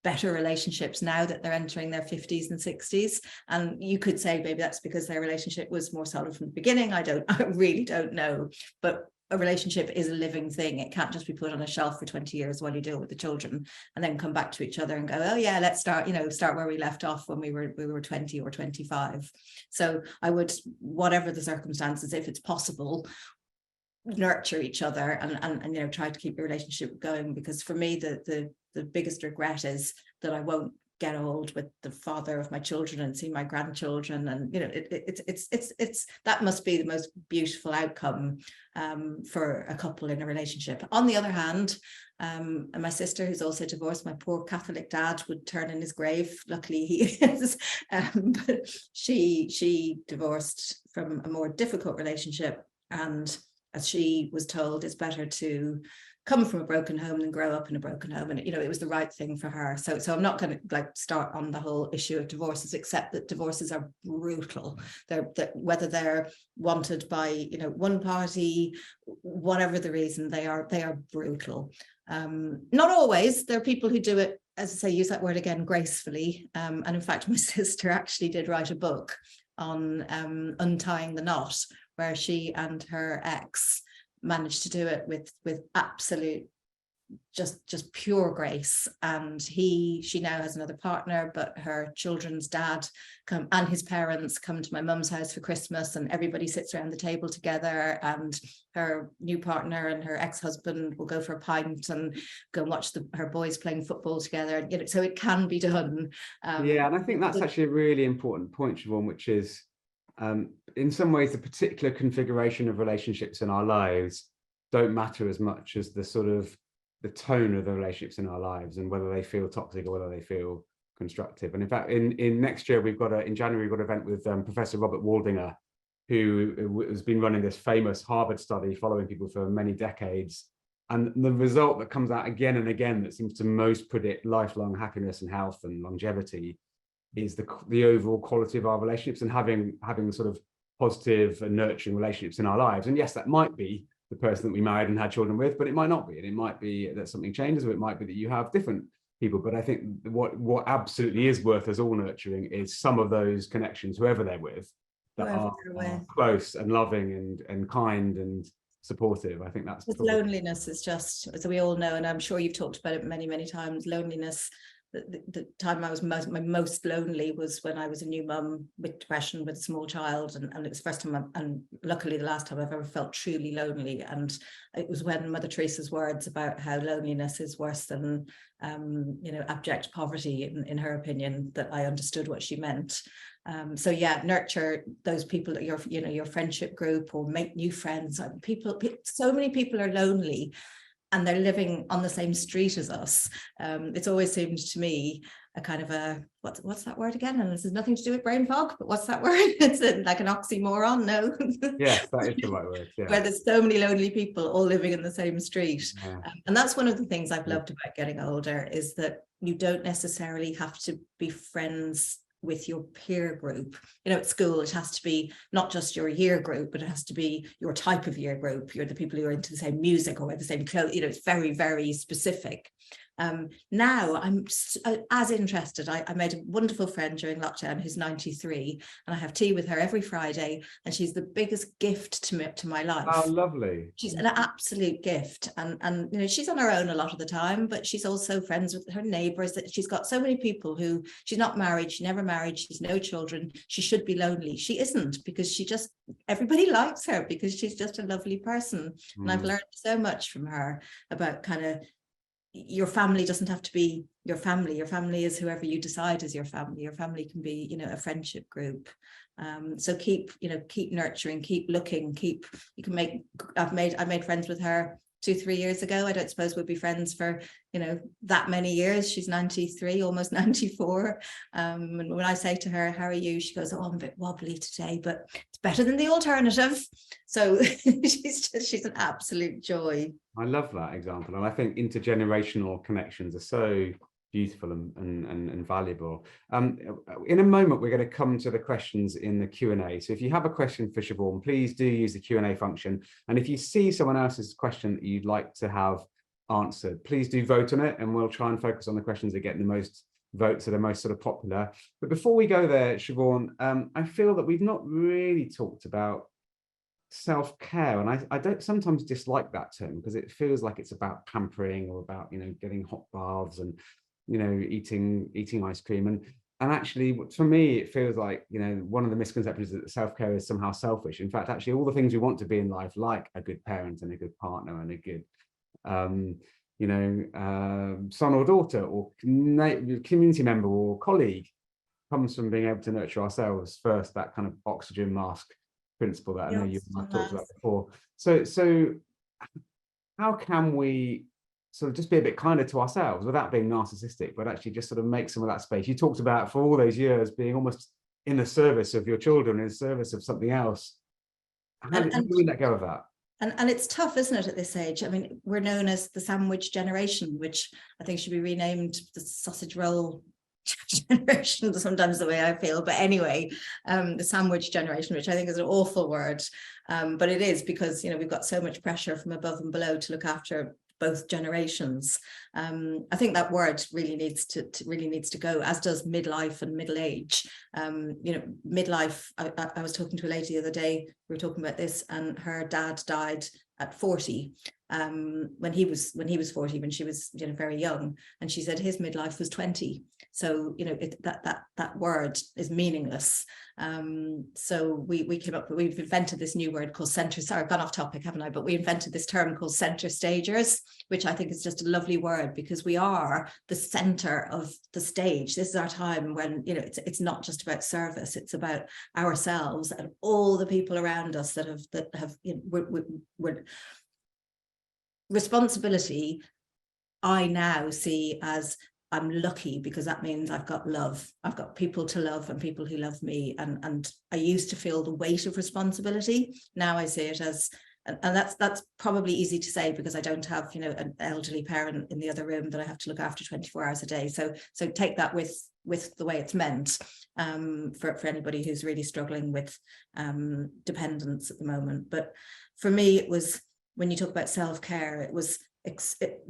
better relationships now that they're entering their 50s and 60s. And you could say maybe that's because their relationship was more solid from the beginning. I really don't know. But a relationship is a living thing. It can't just be put on a shelf for 20 years while you deal with the children and then come back to each other and go, oh yeah, let's start where we left off when we were 20 or 25. So I would, whatever the circumstances, if it's possible, nurture each other and you know, try to keep your relationship going. Because for me, the biggest regret is that I won't get old with the father of my children and see my grandchildren, and you know, it's that must be the most beautiful outcome for a couple in a relationship. On the other hand, and my sister, who's also divorced, my poor Catholic dad would turn in his grave. Luckily he is, but she divorced from a more difficult relationship, and as she was told, it's better to come from a broken home than grow up in a broken home. And, you know, it was the right thing for her. So I'm not going to like start on the whole issue of divorces, except that divorces are brutal. Whether they're wanted by, you know, one party, whatever the reason, they are brutal. Not always. There are people who do it, as I say, use that word again, gracefully. And in fact, my sister actually did write a book on untying the knot, where she and her ex managed to do it with absolute just pure grace. And she now has another partner, but her children's dad and his parents come to my mum's house for Christmas, and everybody sits around the table together, and her new partner and her ex-husband will go for a pint and go and watch her boys playing football together. You know, so it can be done. Yeah, and I think that's actually a really important point, Siobhan, which is in some ways the particular configuration of relationships in our lives don't matter as much as the sort of the tone of the relationships in our lives, and whether they feel toxic or whether they feel constructive. And in fact, in next year, in January, we've got an event with Professor Robert Waldinger, who has been running this famous Harvard study following people for many decades, And the result that comes out again and again that seems to most predict lifelong happiness and health and longevity is the overall quality of our relationships, and having sort of positive and nurturing relationships in our lives. And yes, that might be the person that we married and had children with, but it might not be. And it might be that something changes, or it might be that you have different people. But I think what absolutely is worth us all nurturing is some of those connections, whoever they're with, that are close and loving and kind and supportive. I think that's loneliness is just, as we all know, and I'm sure you've talked about it many, many times, loneliness. The time I was most lonely was when I was a new mum with depression, with a small child, and it was the first time, and luckily the last time I've ever felt truly lonely. And it was when Mother Teresa's words about how loneliness is worse than abject poverty, in her opinion, that I understood what she meant. So yeah, nurture those people that your friendship group, or make new friends. So many people are lonely, and they're living on the same street as us. It's always seemed to me a kind of a, what's that word again? And this has nothing to do with brain fog, but what's that word? It's like an oxymoron, no? Yes, that is the right word. Yeah. Where there's so many lonely people all living in the same street. Yeah. And that's one of the things I've loved about getting older, is that you don't necessarily have to be friends with your peer group. At school, it has to be not just your year group, but it has to be your type of year group. You're the people who are into the same music or wear the same clothes. It's very, very specific. Now I'm as interested. I made a wonderful friend during lockdown who's 93, and I have tea with her every Friday, and she's the biggest gift to my life. Oh, lovely. She's an absolute gift, and she's on her own a lot of the time, but she's also friends with her neighbors. That she's got so many people who, she's not married, she never married, she's no children, she should be lonely. She isn't, because everybody likes her because she's just a lovely person. And I've learned so much from her about kind of, your family doesn't have to be your family. Your family is whoever you decide is your family. Your family can be, a friendship group. So keep nurturing, keep looking, I made friends with her 2-3 years ago. I don't suppose we'll be friends for, that many years. She's 93, almost 94. And when I say to her, how are you? She goes, oh, I'm a bit wobbly today, but it's better than the alternative. So she's an absolute joy. I love that example. And I think intergenerational connections are so beautiful and valuable. In a moment, we're going to come to the questions in the Q&A. So if you have a question for Siobhan, please do use the Q&A function. And if you see someone else's question that you'd like to have answered, please do vote on it, and we'll try and focus on the questions that get the most votes, that are most sort of popular. But before we go there, Siobhan, I feel that we've not really talked about self-care, and I don't sometimes dislike that term, because it feels like it's about pampering, or about getting hot baths and eating ice cream, and actually for me it feels like one of the misconceptions is that self-care is somehow selfish. In fact, actually all the things we want to be in life, like a good parent and a good partner and a good son or daughter or community member or colleague, comes from being able to nurture ourselves first. That kind of oxygen mask principle that I know you and I've talked about before. So how can we sort of just be a bit kinder to ourselves without being narcissistic, but actually just sort of make some of that space? You talked about, for all those years, being almost in the service of your children, in the service of something else. How do we let go of that? And it's tough, isn't it, at this age? I mean, we're known as the sandwich generation, which I think should be renamed the sausage roll generation, sometimes, the way I feel. But anyway, the sandwich generation, which I think is an awful word, but it is, because we've got so much pressure from above and below to look after both generations. I think that word really needs to go, as does midlife and middle age. Midlife, I was talking to a lady the other day, we were talking about this, and her dad died at 40, when he was 40, when she was very young, and she said his midlife was 20. So that word is meaningless. So we've invented this new word called center. Sorry, I've gone off topic, haven't I? But we invented this term called center stagers, which I think is just a lovely word, because we are the center of the stage. This is our time when it's not just about service; it's about ourselves and all the people around us that have we're responsibility. I now see as, I'm lucky, because that means I've got love. I've got people to love and people who love me. And I used to feel the weight of responsibility. Now I see it as, and that's probably easy to say because I don't have, an elderly parent in the other room that I have to look after 24 hours a day. So take that with the way it's meant, for anybody who's really struggling with dependence at the moment. But for me, it was, when you talk about self-care, it was,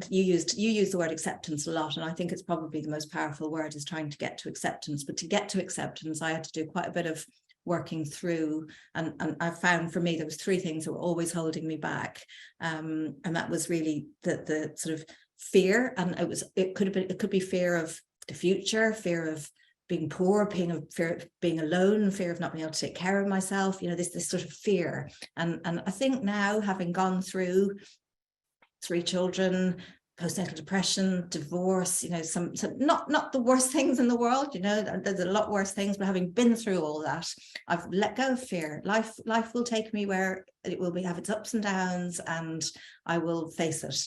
you used the word acceptance a lot, and I think it's probably the most powerful word, is trying to get to acceptance. But to get to acceptance, I had to do quite a bit of working through, and I found, for me, there was 3 things that were always holding me back, and that was really the sort of fear, and it could be fear of the future, fear of being poor, fear of being alone, fear of not being able to take care of myself, this sort of fear. And I think now, having gone through 3 children, postnatal depression, divorce, some not the worst things in the world, there's a lot worse things, but having been through all that, I've let go of fear. Life will take me where it will have its ups and downs, and I will face it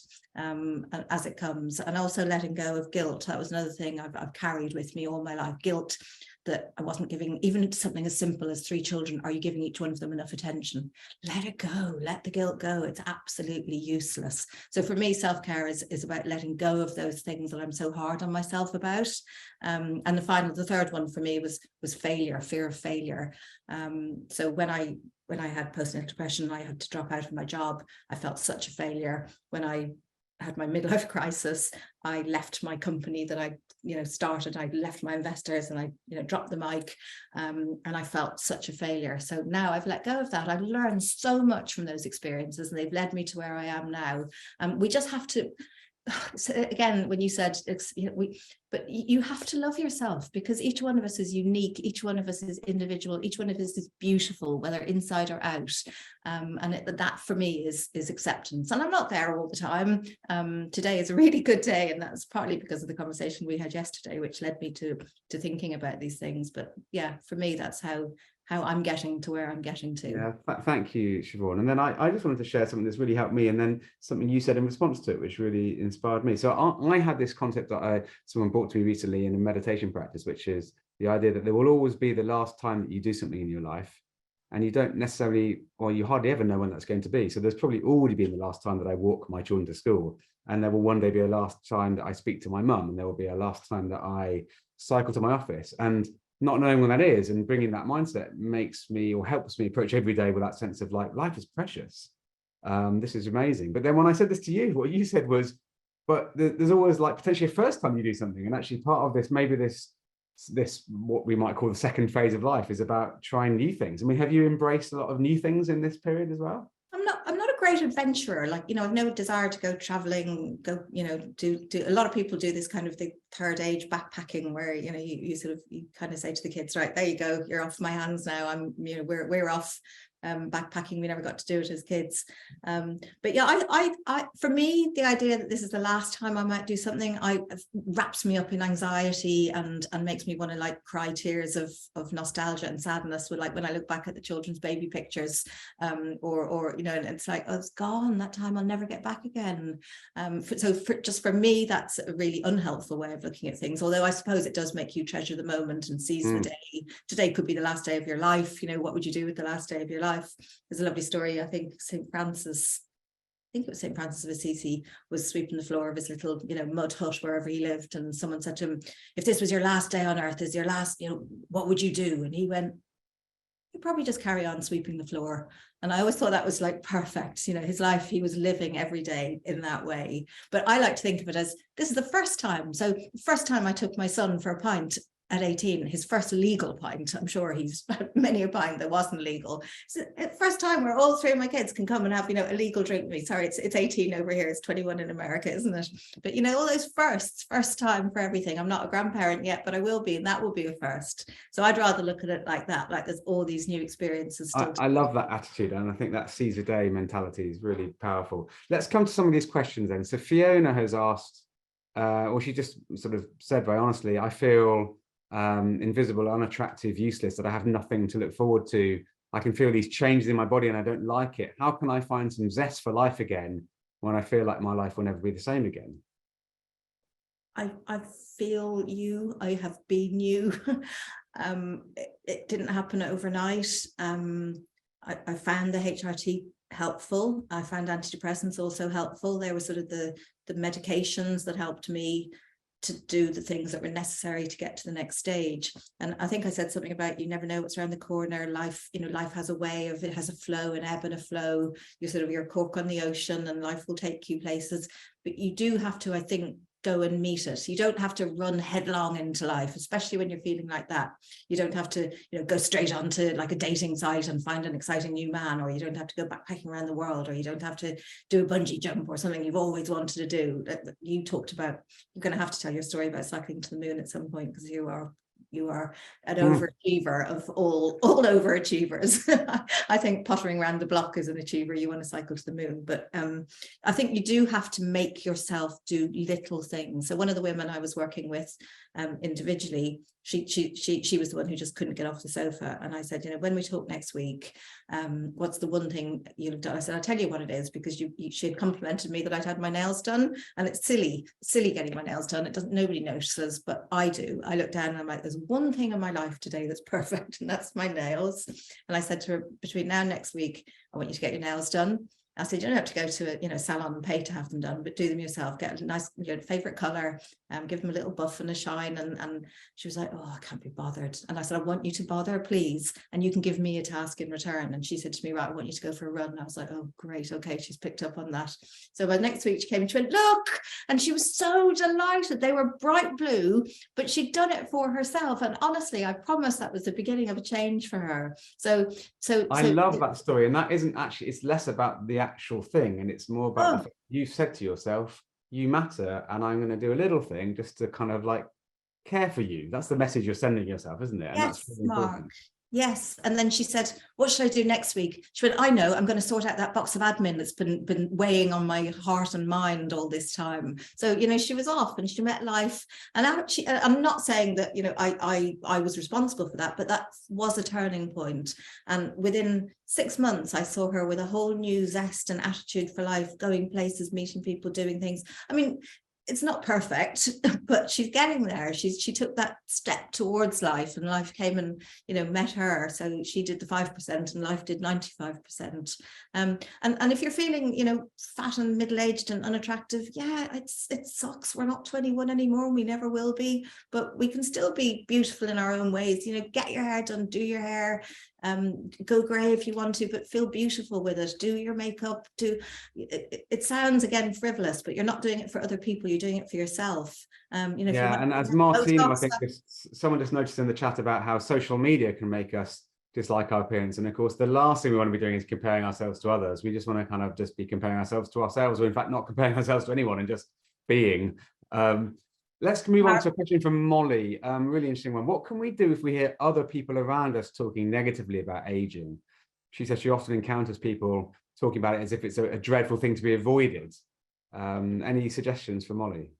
as it comes. And also letting go of guilt. That was another thing I've carried with me all my life. Guilt that I wasn't giving, even something as simple as 3 children, are you giving each one of them enough attention? Let it go, let the guilt go. It's absolutely useless. So for me, self-care is about letting go of those things that I'm so hard on myself about. And the third one for me was failure, fear of failure. So when I had postnatal depression, I had to drop out of my job. I felt such a failure. When I had my midlife crisis, I left my company that I started. I left my investors, and I dropped the mic, and I felt such a failure. So now I've let go of that. I've learned so much from those experiences, and they've led me to where I am now. We just have to, so again, when you said but you have to love yourself, because each one of us is unique, each one of us is individual, each one of us is beautiful, whether inside or out. And that for me is acceptance. And I'm not there all the time. Today is a really good day, and that's partly because of the conversation we had yesterday, which led me to thinking about these things. But yeah, for me, that's how I'm getting to where I'm getting to. Yeah, thank you, Siobhan. And then I just wanted to share something that's really helped me, and then something you said in response to it, which really inspired me. So I had this concept that someone brought to me recently in a meditation practice, which is the idea that there will always be the last time that you do something in your life, and you don't necessarily, or you hardly ever know when that's going to be. So there's probably already been the last time that I walk my children to school, and there will one day be a last time that I speak to my mum, and there will be a last time that I cycle to my office. And not knowing when that is, and bringing that mindset, makes me, or helps me, approach every day with that sense of like, life is precious. This is amazing. But then when I said this to you, what you said was, but there's always like potentially a first time you do something. And actually part of this, maybe this what we might call the second phase of life, is about trying new things. I mean, have you embraced a lot of new things in this period as well? I'm not a great adventurer. Like, I've no desire to go traveling, do a lot of people do this kind of the third age backpacking, where, you kind of say to the kids, right, there you go, you're off my hands now. We're off backpacking. We never got to do it as kids. But yeah, I for me, the idea that this is the last time I might do something, wraps me up in anxiety and makes me want to like cry tears of nostalgia and sadness, with like when I look back at the children's baby pictures, or and it's like, oh, it's gone, that time I'll never get back again. For me, that's a really unhelpful way of looking at things, although I suppose it does make you treasure the moment and seize the day. Today could be the last day of your life. What would you do with the last day of your life? There's a lovely story. I think St. Francis of Assisi was sweeping the floor of his little, mud hut wherever he lived, and someone said to him, if this was your last day on earth, is your last, what would you do? And he went, you'd probably just carry on sweeping the floor. And I always thought that was like perfect. His life, he was living every day in that way. But I like to think of it as, this is the first time. So the first time I took my son for a pint at 18, his first legal pint. I'm sure he's had many a pint that wasn't legal. So first time where all 3 of my kids can come and have, a legal drink with me. Sorry, it's 18 over here. It's 21 in America, isn't it? But all those first time for everything. I'm not a grandparent yet, but I will be, and that will be a first. So I'd rather look at it like that, like there's all these new experiences still. I love that attitude, and I think that seize the day mentality is really powerful. Let's come to some of these questions then. So Fiona has asked, or she just sort of said very honestly, I feel invisible, unattractive, useless, that I have nothing to look forward to. I can feel these changes in my body and I don't like it. How can I find some zest for life again when I feel like my life will never be the same again? I feel you. I have been you. It didn't happen overnight. I found the helpful. I found antidepressants also helpful. They were sort of the medications that helped me to do the things that were necessary to get to the next stage. And I think I said something about, you never know what's around the corner. Life, life has a way of, it has a flow, an ebb and a flow. You're sort of your cork on the ocean, and life will take you places. But you do have to, I think, go and meet it. You don't have to run headlong into life, especially when you're feeling like that. You don't have to, go straight onto like a dating site and find an exciting new man, or you don't have to go backpacking around the world, or you don't have to do a bungee jump or something you've always wanted to do. You talked about, you're going to have to tell your story about cycling to the moon at some point, because you are an overachiever of all overachievers. I think pottering around the block is an achiever. You want to cycle to the moon, but I think you do have to make yourself do little things. So one of the women I was working with individually, she was the one who just couldn't get off the sofa, and I said, when we talk next week, what's the one thing you've done? I said, I'll tell you what it is, because she had complimented me that I'd had my nails done, and it's silly getting my nails done. It doesn't, nobody notices, but I do. I look down and I'm like, there's one thing in my life today that's perfect, and that's my nails. And I said to her, between now and next week, I want you to get your nails done. I said, you don't have to go to a salon and pay to have them done, but do them yourself. Get a nice, favorite color, give them a little buff and a shine. And she was like, oh, I can't be bothered. And I said, I want you to bother, please, and you can give me a task in return. And she said to me, right, I want you to go for a run. And I was like, oh, great, okay, she's picked up on that. So by next week she came and she went, look, and she was so delighted. They were bright blue, but she'd done it for herself. And honestly, I promise that was the beginning of a change for her. So I love that story, and that isn't actually, it's less about the actual thing, and it's more about the fact you said to yourself, you matter, and I'm going to do a little thing just to kind of like care for you. That's the message you're sending yourself, isn't it? And yes, that's really important. Mark. Yes. And then she said, what should I do next week? She went, I know, I'm going to sort out that box of admin that's been weighing on my heart and mind all this time. So, she was off and she met life. And I'm not saying that, I was responsible for that, but that was a turning point. And within 6 months, I saw her with a whole new zest and attitude for life, going places, meeting people, doing things. I mean, it's not perfect, but she's getting there. She took that step towards life, and life came and met her. So she did the 5% and life did 95%. And if you're feeling fat and middle-aged and unattractive, yeah, it sucks. We're not 21 anymore, and we never will be, but we can still be beautiful in our own ways. Get your hair done, do your hair, go grey if you want to, but feel beautiful with it. Do your makeup. It sounds again frivolous, but you're not doing it for other people. You're doing it for yourself. Yeah, and as Martina, I think someone just noticed in the chat about how social media can make us dislike our appearance, and of course the last thing we want to be doing is comparing ourselves to others. We just want to kind of just be comparing ourselves to ourselves, or in fact not comparing ourselves to anyone and just being. Let's move on to a question from Molly. Really interesting one. What can we do if we hear other people around us talking negatively about aging? She says she often encounters people talking about it as if it's a dreadful thing to be avoided. Any suggestions for Molly?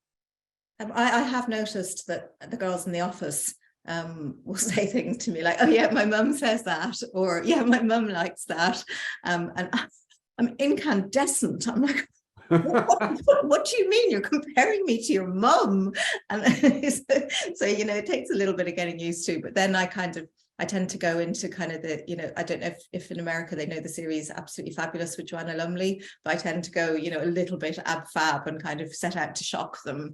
I have noticed that the girls in the office will say things to me like, oh yeah, my mum says that, or yeah, my mum likes that. And I'm incandescent. I'm like, what do you mean you're comparing me to your mum? And so it takes a little bit of getting used to, but then I tend to go into kind of the, I don't know if in America they know the series Absolutely Fabulous with Joanna Lumley, but I tend to go, a little bit ab fab and kind of set out to shock them.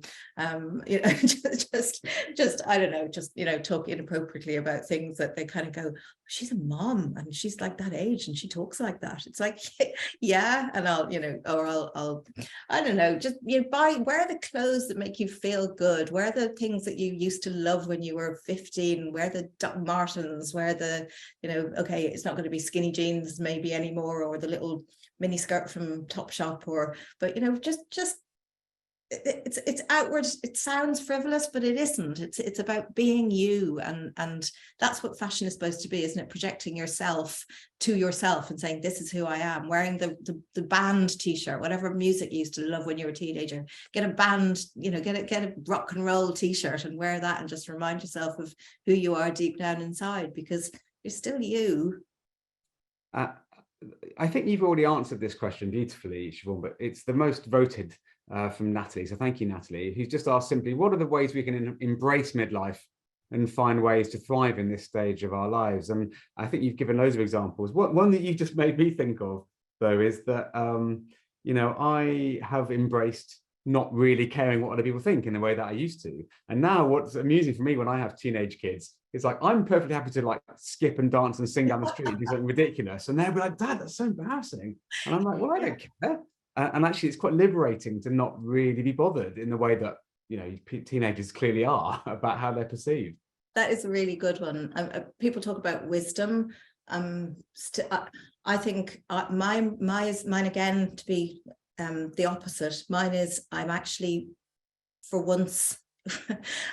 Just I don't know, just, talk inappropriately about things that they kind of go, she's a mom and she's like that age and she talks like that. It's like, yeah. And I'll, I'll I don't know, just, wear the clothes that make you feel good. Wear the things that you used to love when you were 15. Wear the Doc Martens, wear the, okay, it's not going to be skinny jeans maybe anymore, or the little mini skirt from Topshop, but just it's outward. It sounds frivolous, but it isn't. It's about being you, and that's what fashion is supposed to be, isn't it? Projecting yourself to yourself and saying, this is who I am. Wearing the band t-shirt, whatever music you used to love when you were a teenager, get a band, get a rock and roll t-shirt and wear that, and just remind yourself of who you are deep down inside, because you're still you. I think you've already answered this question beautifully, Siobhan, but it's the most voted from Natalie. So thank you, Natalie, who's just asked simply, what are the ways we can embrace midlife and find ways to thrive in this stage of our lives? And I think you've given loads of examples. One that you've just made me think of though, is that, you know, I have embraced not really caring what other people think in the way that I used to. And now what's amusing for me when I have teenage kids is like, I'm perfectly happy to like skip and dance and sing down the street and do something ridiculous. And they'll be like, Dad, that's so embarrassing. And I'm like, well, I don't care. And actually, it's quite liberating to not really be bothered in the way that, you know, teenagers clearly are about how they're perceived. That is a really good one. People talk about wisdom. I think mine again, to be the opposite. Mine is, I'm actually, for once,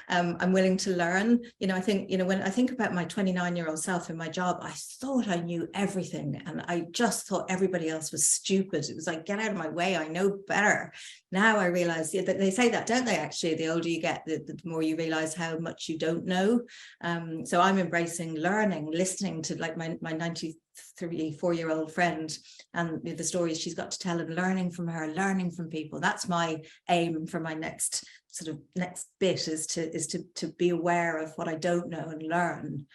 I'm willing to learn. You know, I think, you know, when I think about my 29-year-old self in my job, I thought I knew everything and I just thought everybody else was stupid. It was like, get out of my way, I know better. Now I realize that they say that, don't they? Actually, the older you get, the more you realize how much you don't know. So I'm embracing learning, listening to like my 93-4-year-old friend and the stories she's got to tell, and learning from her, learning from people. That's my aim for my next bit, is to be aware of what I don't know and learn.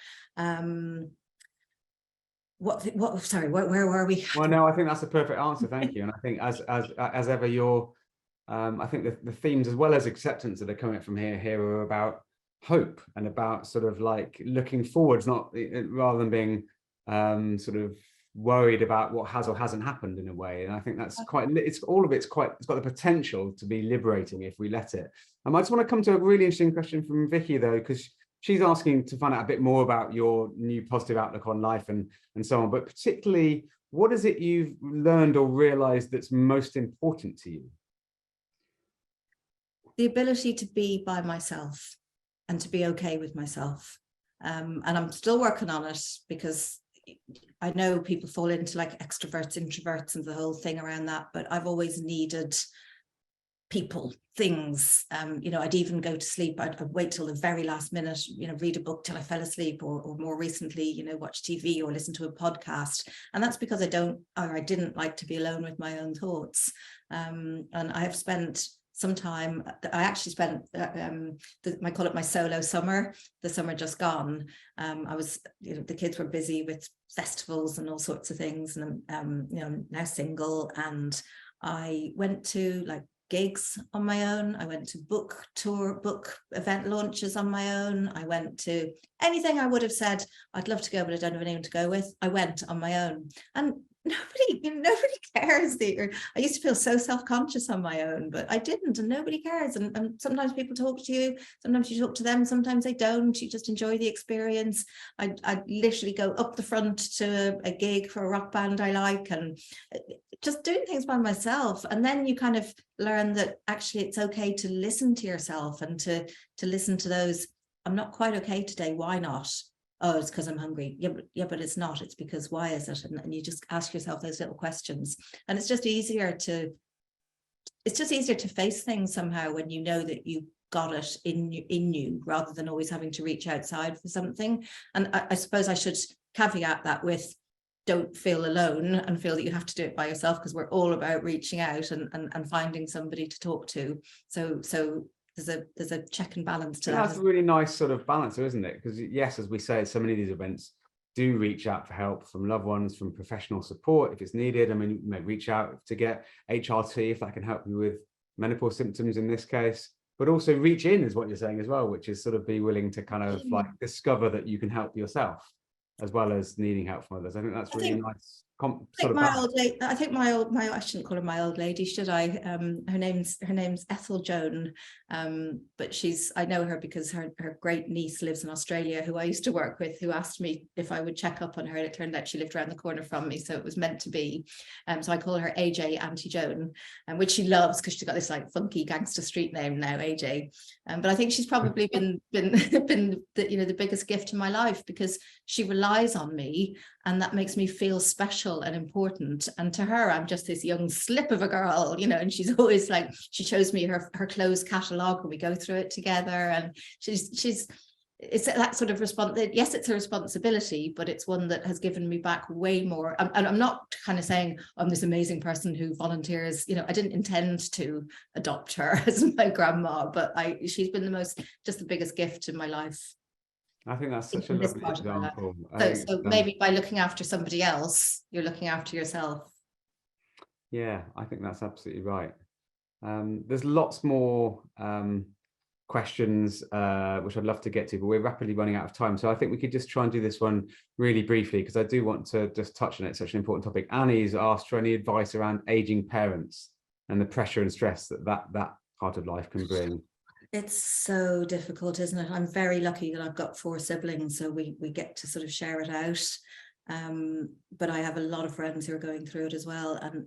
Sorry, where were we? Well, no, I think that's a perfect answer. Thank you. And I think as ever, I think the themes as well as acceptance that are coming from here are about hope and about sort of like looking forwards, not rather than being sort of worried about what has or hasn't happened in a way. And I think that's it's got the potential to be liberating if we let it. I just want to come to a really interesting question from Vicky though, because she's asking to find out a bit more about your new positive outlook on life and so on, but particularly, what is it you've learned or realized that's most important to you? The ability to be by myself and to be okay with myself. And I'm still working on it, because I know people fall into like extroverts, introverts, and the whole thing around that, but I've always needed people, things. You know, I'd even go to sleep, I'd wait till the very last minute, you know, read a book till I fell asleep, or more recently, you know, watch TV or listen to a podcast. And that's because I didn't like to be alone with my own thoughts. And I have spent some time, I actually spent, I call it my solo summer, the summer just gone. I was, you know, the kids were busy with festivals and all sorts of things. And you know, I'm now single, and I went to like gigs on my own. I went to book event launches on my own. I went to anything I would have said I'd love to go, but I don't have anyone to go with. I went on my own, and nobody cares. I used to feel so self-conscious on my own, but I didn't, and nobody cares. And sometimes people talk to you, sometimes you talk to them, sometimes they don't. You just enjoy the experience. I literally go up the front to a gig for a rock band I like, and just doing things by myself. And then you kind of learn that actually it's okay to listen to yourself, and to listen to those, I'm not quite okay today, why not? Oh, it's because I'm hungry. Yeah, but it's not. It's because, why is it? And you just ask yourself those little questions. And it's just easier to face things somehow when you know that you got it in you, rather than always having to reach outside for something. And I suppose I should caveat that with, don't feel alone and feel that you have to do it by yourself, because we're all about reaching out and finding somebody to talk to. So there's a check and balance to that. That's a really nice sort of balance, isn't it? Because yes, as we say, so many of these events do reach out for help from loved ones, from professional support if it's needed. I mean, you may reach out to get HRT if that can help you with menopause symptoms in this case, but also reach in is what you're saying as well, which is sort of be willing to kind of like discover that you can help yourself as well as needing help from others. I think that's really nice. I think I shouldn't call her my old lady, should I? Her name's Ethel Joan, but I know her because her great niece lives in Australia, who I used to work with, who asked me if I would check up on her, and it turned out she lived around the corner from me, so it was meant to be. So I call her AJ, Auntie Joan, which she loves because she's got this like funky gangster street name now, AJ. But I think she's probably been the biggest gift in my life, because she relies on me, and that makes me feel special and important. And to her, I'm just this young slip of a girl, you know, and she's always like, she shows me her clothes catalogue and we go through it together. And it's that sort of response. Yes, it's a responsibility, but it's one that has given me back way more. And I'm not kind of saying I'm this amazing person who volunteers, you know, I didn't intend to adopt her as my grandma, but she's been the biggest gift in my life. I think that's such a lovely example. So maybe by looking after somebody else, you're looking after yourself. Yeah, I think that's absolutely right. There's lots more questions which I'd love to get to, but we're rapidly running out of time. So I think we could just try and do this one really briefly, because I do want to just touch on it. It's such an important topic. Annie's asked for any advice around aging parents and the pressure and stress that part of life can bring. It's so difficult, isn't it? I'm very lucky that I've got 4 siblings, so we get to sort of share it out. But I have a lot of friends who are going through it as well. And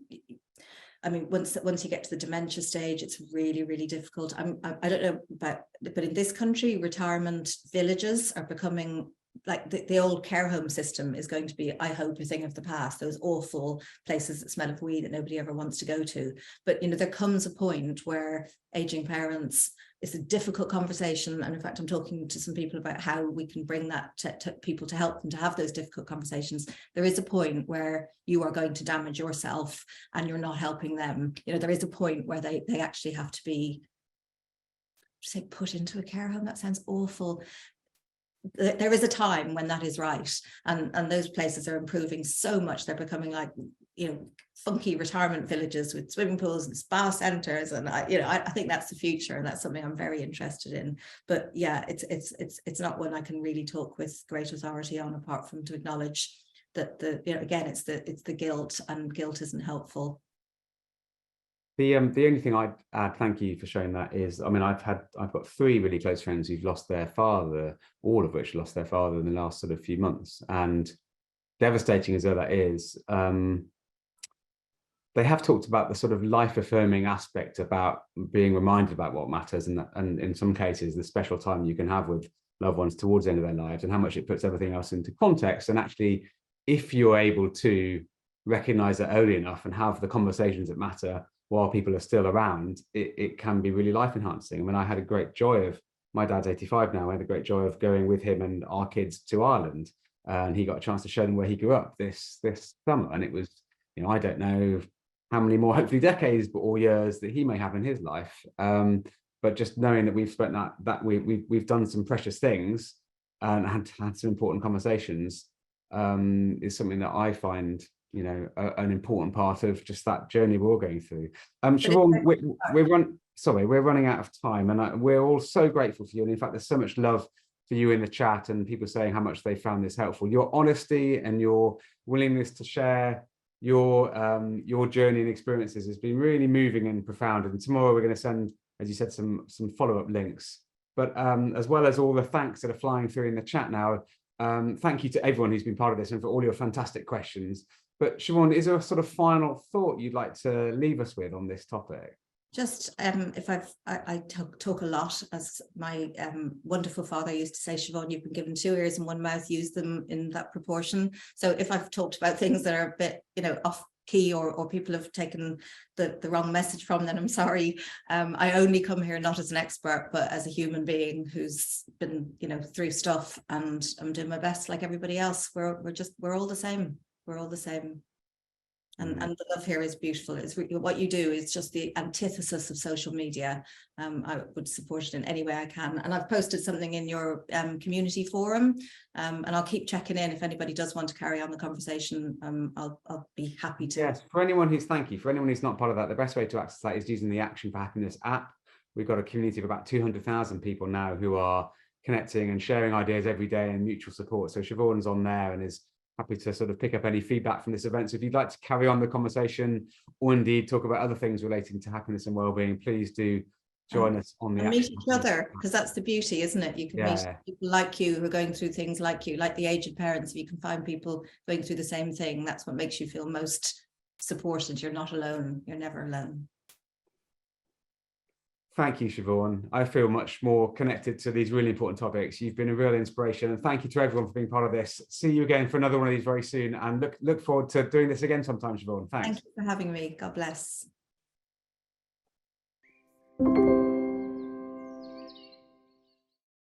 I mean, once you get to the dementia stage, it's really, really difficult. I don't know about, but in this country, retirement villages are becoming like the old care home system is going to be, I hope, a thing of the past. Those awful places that smell of weed that nobody ever wants to go to. But you know, there comes a point where aging parents, it's a difficult conversation. And in fact, I'm talking to some people about how we can bring that to people, to help them to have those difficult conversations. There is a point where you are going to damage yourself and you're not helping them. You know, there is a point where they actually have to be, say, put into a care home. That sounds awful. There is a time when that is right, and those places are improving so much. They're becoming like, you know, funky retirement villages with swimming pools and spa centers, and I think that's the future, and that's something I'm very interested in. But yeah, it's not one I can really talk with great authority on, apart from to acknowledge that again, it's the guilt, and guilt isn't helpful. The only thing I'd add, thank you for sharing that, is, I mean, I've got 3 really close friends who've lost their father, all of which lost their father in the last sort of few months, and devastating as though that is, they have talked about the sort of life affirming aspect about being reminded about what matters, and in some cases the special time you can have with loved ones towards the end of their lives, and how much it puts everything else into context. And actually, if you're able to recognize that early enough and have the conversations that matter while people are still around, it can be really life enhancing. I mean, I had a great joy of, my dad's 85 now, I had a great joy of going with him and our kids to Ireland, and he got a chance to show them where he grew up this summer. And it was, you know, I don't know how many more, hopefully decades, but or years that he may have in his life. But just knowing that we've spent that we've done some precious things and had some important conversations is something that I find, you know, an important part of just that journey we're all going through. Siobhan, we're running out of time, and we're all so grateful for you. And in fact, there's so much love for you in the chat, and people saying how much they found this helpful. Your honesty and your willingness to share your journey and experiences has been really moving and profound. And tomorrow we're going to send, as you said, some follow-up links. But as well as all the thanks that are flying through in the chat now, thank you to everyone who's been part of this and for all your fantastic questions. But Siobhan, is there a sort of final thought you'd like to leave us with on this topic? Just if I talk a lot, as my wonderful father used to say, Siobhan, you've been given 2 ears and 1 mouth, use them in that proportion. So if I've talked about things that are a bit, you know, off key, or people have taken the wrong message from, then I'm sorry. I only come here not as an expert, but as a human being who's been, you know, through stuff, and I'm doing my best like everybody else. We're all the same. We're all the same. And the love here is beautiful. It's what you do is just the antithesis of social media. I would support it in any way I can. And I've posted something in your community forum, and I'll keep checking in if anybody does want to carry on the conversation. I'll be happy to. Yes, for anyone who's not part of that, the best way to access that is using the Action for Happiness app. We've got a community of about 200,000 people now who are connecting and sharing ideas every day and mutual support. So Siobhan's on there and is happy to sort of pick up any feedback from this event. So if you'd like to carry on the conversation, or indeed talk about other things relating to happiness and well-being, please do join us on the and meet each other, because that's the beauty, isn't it? You can meet people like you who are going through things like you, like the aged parents. If you can find people going through the same thing, that's what makes you feel most supported. You're not alone. You're never alone. Thank you, Siobhan. I feel much more connected to these really important topics. You've been a real inspiration, and thank you to everyone for being part of this. See you again for another one of these very soon, and look forward to doing this again sometime, Siobhan. Thanks. Thank you for having me. God bless.